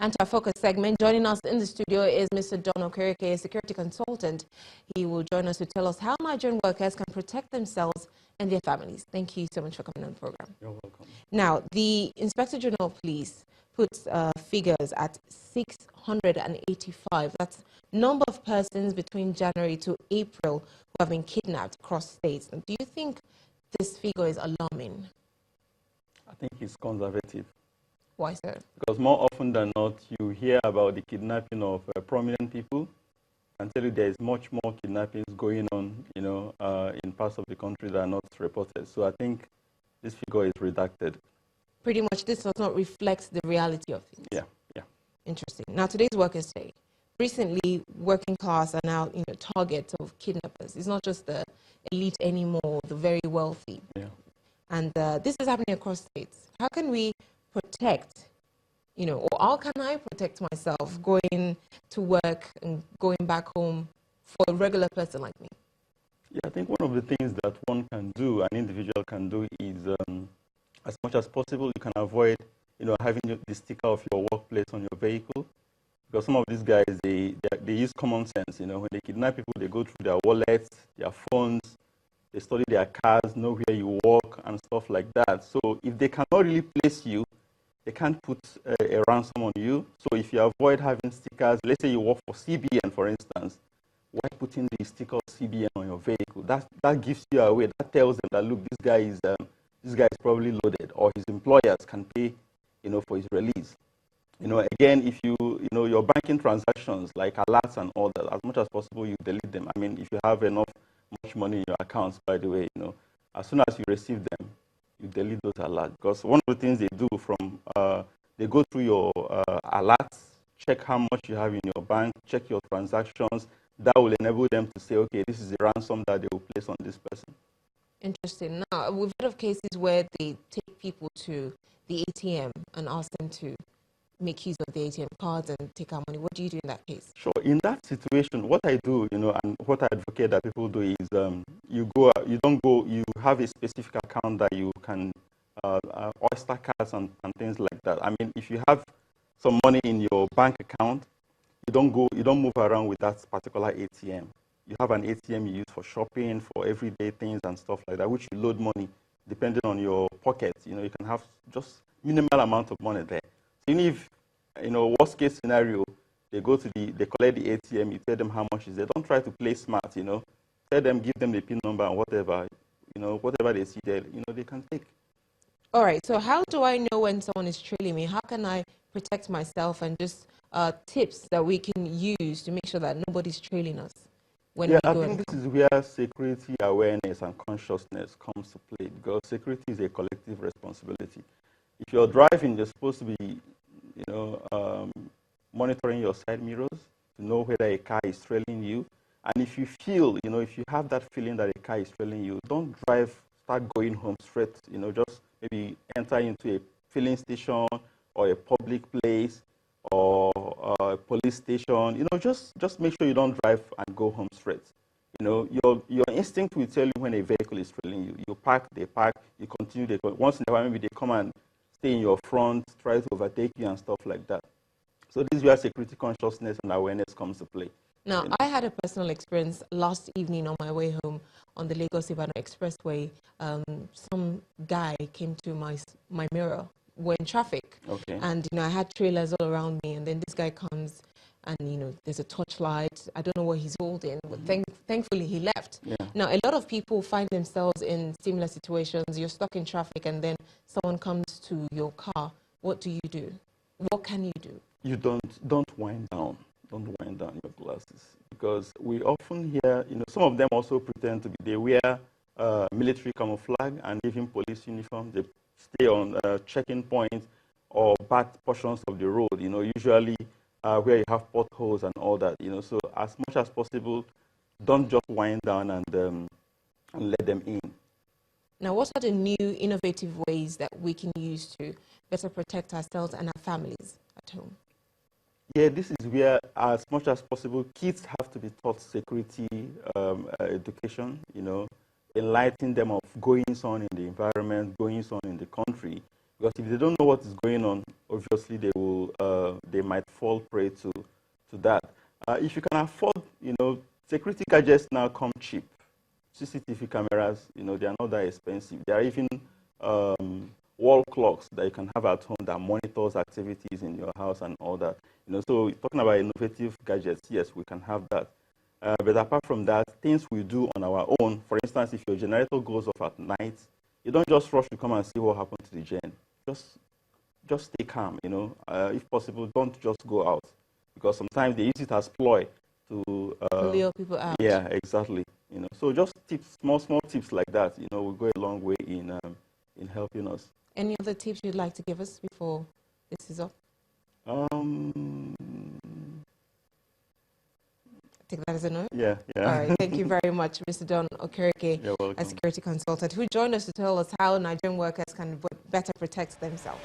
And to our focus segment, joining us in the studio is Mr. Okereke, a security consultant. He will join us to tell us how Nigerian workers can protect themselves and their families. Thank you so much for coming on the program. You're welcome. Now, the Inspector General of Police puts figures at 685. That's number of persons between January to April who have been kidnapped across states. Now, do you think this figure is alarming? I think it's conservative. Why so? Because more often than not, you hear about the kidnapping of prominent people and tell you there is much more kidnappings going on, in parts of the country that are not reported. So I think this figure is redacted. Pretty much this does not reflect the reality of things. Yeah. Interesting. Now, today's Workers' Day. Recently, working class are now, targets of kidnappers. It's not just the elite anymore, the very wealthy. Yeah. And this is happening across states. How can we protect, or how can I protect myself going to work and going back home for a regular person like me? Yeah, I think one of the things that one can do, an individual can do, is as much as possible, you can avoid, having the sticker of your workplace on your vehicle. Because some of these guys, they use common sense. When they kidnap people, they go through their wallets, their phones, they study their cars, know where you work, and stuff like that. So if they cannot really place you, they can't put a ransom on you. So if you avoid having stickers, let's say you work for CBN, for instance, why putting the sticker of CBN on your vehicle? That gives you away. That tells them that, look, this guy is probably loaded, or his employers can pay, for his release. Again, if your banking transactions like alerts and all that, as much as possible, you delete them. I mean, if you have much money in your accounts, by the way, as soon as you receive them, you delete those alerts. Because one of the things they do they go through your alerts, check how much you have in your bank, check your transactions. That will enable them to say, okay, this is the ransom that they will place on this person. Interesting. Now, we've heard of cases where they take people to the ATM and ask them to make use of the ATM cards and take our money. What do you do in that case? Sure. In that situation, what I do, and what I advocate that people do is you have a specific account that you can, Oyster cards and things like that. I mean, if you have some money in your bank account, you don't move around with that particular ATM. You have an ATM you use for shopping, for everyday things and stuff like that, which you load money depending on your pocket. You can have just minimal amount of money there. Even if, worst case scenario, they collect the ATM, you tell them how much is there. Don't try to play smart, Tell them, give them the PIN number and whatever, whatever they see there, they can take. All right, so how do I know when someone is trailing me? How can I protect myself, and just tips that we can use to make sure that nobody's trailing us when we go? I think this is where security awareness and consciousness comes to play, because security is a collective responsibility. If you're driving, you're supposed to be, monitoring your side mirrors to know whether a car is trailing you. And if you feel, if you have that feeling that a car is trailing you, don't start going home straight, just maybe enter into a filling station or a public place or a police station. Just make sure you don't drive and go home straight. Your instinct will tell you when a vehicle is trailing you. You park, they park, you continue. Once in a while, maybe they come and stay in your front, try to overtake you and stuff like that. So this is where security consciousness and awareness comes to play. Now, I had a personal experience last evening on my way home on the Lagos-Ibadan Expressway. Some guy came to my mirror. We're in traffic. Okay. And, I had trailers all around me. And then this guy comes and, there's a torchlight. I don't know what he's holding. But thankfully, he left. Yeah. Now, a lot of people find themselves in similar situations. You're stuck in traffic and then someone comes to your car. What do you do? What can you do? You don't wind down. Don't wind down your glasses, because we often hear, some of them also pretend to be, they wear military camouflage and even police uniform. They stay on checking points or bad portions of the road, usually where you have potholes and all that, So as much as possible, don't just wind down and let them in. Now, what are the new innovative ways that we can use to better protect ourselves and our families at home? Yeah, this is where, as much as possible, kids have to be taught security education, enlighten them of goings on in the environment, goings on in the country, Because if they don't know what is going on, obviously they might fall prey to that. If you can afford, security gadgets now come cheap. CCTV cameras, they are not that expensive. There are even wall clocks that you can have at home that monitors activities in your house and all that. So talking about innovative gadgets, yes, we can have that. But apart from that, things we do on our own. For instance, if your generator goes off at night, you don't just rush to come and see what happened to the gen. Just stay calm. If possible, don't just go out, because sometimes they use it as ploy to lure people out. Yeah, exactly. So just tips, small tips like that, will go a long way in helping us. Any other tips you'd like to give us before this is up? Take that as a no? Yeah. All right. Thank you very much, Mr. Don Okereke, You're welcome. a security consultant, who joined us to tell us how Nigerian workers can better protect themselves.